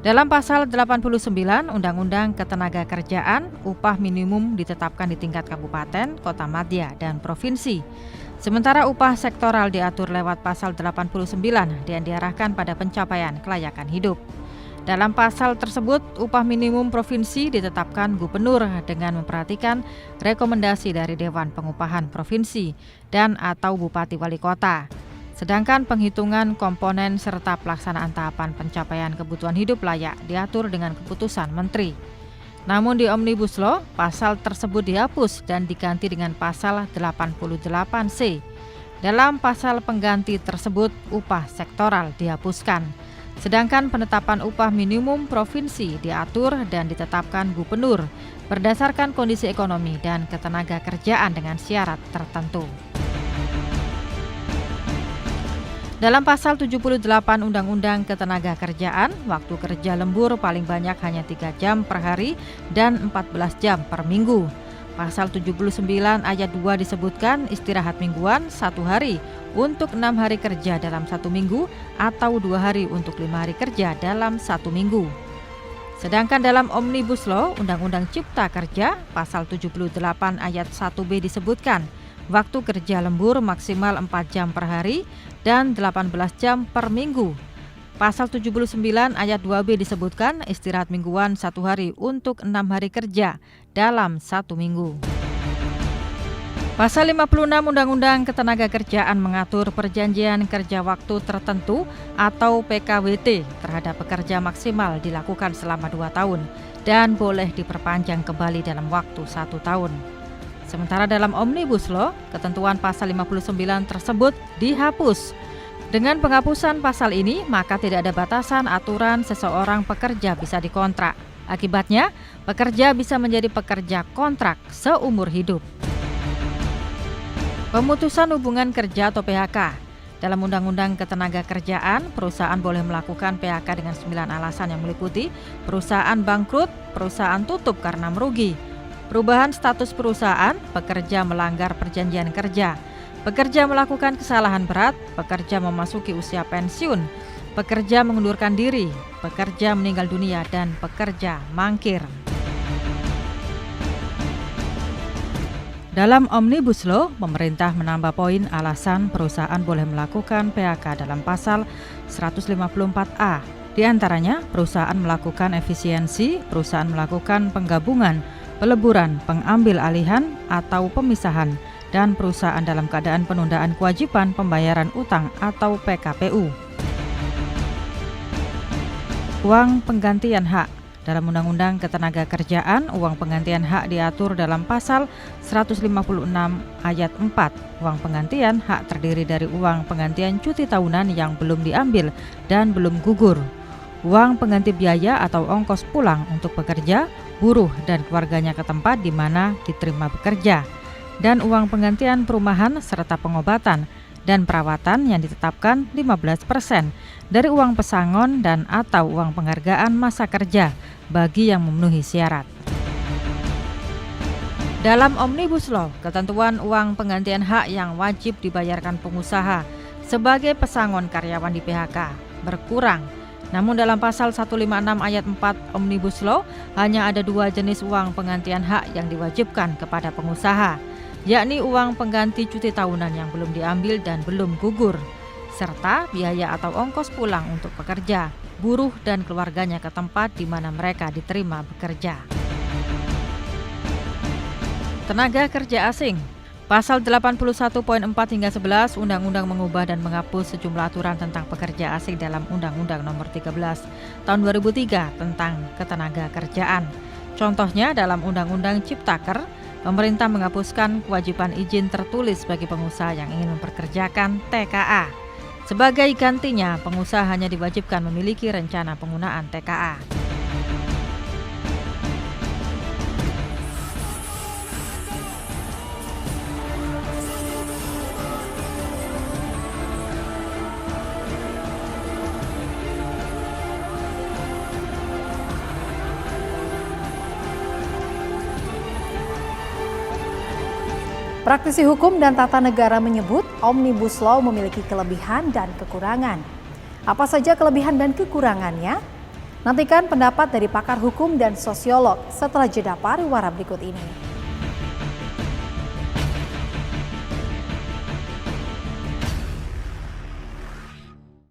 Dalam pasal 89 Undang-Undang Ketenagakerjaan, upah minimum ditetapkan di tingkat kabupaten, kota madya, dan provinsi. Sementara upah sektoral diatur lewat pasal 89 dan diarahkan pada pencapaian kelayakan hidup. Dalam pasal tersebut, upah minimum provinsi ditetapkan gubernur dengan memperhatikan rekomendasi dari Dewan Pengupahan Provinsi dan atau Bupati Wali Kota. Sedangkan penghitungan komponen serta pelaksanaan tahapan pencapaian kebutuhan hidup layak diatur dengan keputusan Menteri. Namun di Omnibus Law, pasal tersebut dihapus dan diganti dengan pasal 88C. Dalam pasal pengganti tersebut, upah sektoral dihapuskan. Sedangkan penetapan upah minimum provinsi diatur dan ditetapkan gubernur berdasarkan kondisi ekonomi dan ketenagakerjaan dengan syarat tertentu. Dalam pasal 78 Undang-Undang Ketenagakerjaan, waktu kerja lembur paling banyak hanya 3 jam per hari dan 14 jam per minggu. Pasal 79 ayat 2 disebutkan istirahat mingguan 1 hari untuk 6 hari kerja dalam 1 minggu atau 2 hari untuk 5 hari kerja dalam 1 minggu. Sedangkan dalam Omnibus Law, Undang-Undang Cipta Kerja, pasal 78 ayat 1B disebutkan waktu kerja lembur maksimal 4 jam per hari dan 18 jam per minggu. Pasal 79 ayat 2B disebutkan istirahat mingguan 1 hari untuk 6 hari kerja dalam 1 minggu. Pasal 56 Undang-Undang Ketenagakerjaan mengatur perjanjian kerja waktu tertentu atau PKWT terhadap pekerja maksimal dilakukan selama 2 tahun dan boleh diperpanjang kembali dalam waktu 1 tahun. Sementara dalam Omnibus Law, ketentuan pasal 59 tersebut dihapus. Dengan penghapusan pasal ini, maka tidak ada batasan aturan seseorang pekerja bisa dikontrak. Akibatnya, pekerja bisa menjadi pekerja kontrak seumur hidup. Pemutusan hubungan kerja atau PHK. Dalam Undang-Undang Ketenagakerjaan, perusahaan boleh melakukan PHK dengan 9 alasan yang meliputi perusahaan bangkrut, perusahaan tutup karena merugi, perubahan status perusahaan, pekerja melanggar perjanjian kerja, pekerja melakukan kesalahan berat, pekerja memasuki usia pensiun, pekerja mengundurkan diri, pekerja meninggal dunia, dan pekerja mangkir. Dalam Omnibus Law, pemerintah menambah poin alasan perusahaan boleh melakukan PHK dalam pasal 154A. Di antaranya, perusahaan melakukan efisiensi, perusahaan melakukan penggabungan, peleburan, pengambil alihan, atau pemisahan, dan perusahaan dalam keadaan penundaan kewajiban pembayaran utang atau PKPU. Uang penggantian hak. Dalam Undang-Undang Ketenagakerjaan, uang penggantian hak diatur dalam pasal 156 ayat 4. Uang penggantian hak terdiri dari uang penggantian cuti tahunan yang belum diambil dan belum gugur, uang pengganti biaya atau ongkos pulang untuk pekerja, buruh, dan keluarganya ke tempat di mana diterima bekerja, dan uang penggantian perumahan serta pengobatan dan perawatan yang ditetapkan 15% dari uang pesangon dan atau uang penghargaan masa kerja bagi yang memenuhi syarat. Dalam Omnibus Law, ketentuan uang penggantian hak yang wajib dibayarkan pengusaha sebagai pesangon karyawan di PHK berkurang. Namun dalam pasal 156 ayat 4 Omnibus Law hanya ada 2 jenis uang penggantian hak yang diwajibkan kepada pengusaha, yakni uang pengganti cuti tahunan yang belum diambil dan belum gugur, serta biaya atau ongkos pulang untuk pekerja, buruh, dan keluarganya ke tempat di mana mereka diterima bekerja. Tenaga kerja asing. Pasal 81.4 hingga 11 Undang-Undang mengubah dan menghapus sejumlah aturan tentang pekerja asing dalam Undang-Undang Nomor 13 Tahun 2003 tentang Ketenagakerjaan. Contohnya dalam Undang-Undang Ciptaker, pemerintah menghapuskan kewajiban izin tertulis bagi pengusaha yang ingin memperkerjakan TKA. Sebagai gantinya, pengusaha hanya diwajibkan memiliki rencana penggunaan TKA. Praktisi hukum dan tata negara menyebut Omnibus Law memiliki kelebihan dan kekurangan. Apa saja kelebihan dan kekurangannya? Nantikan pendapat dari pakar hukum dan sosiolog setelah jeda pariwara berikut ini.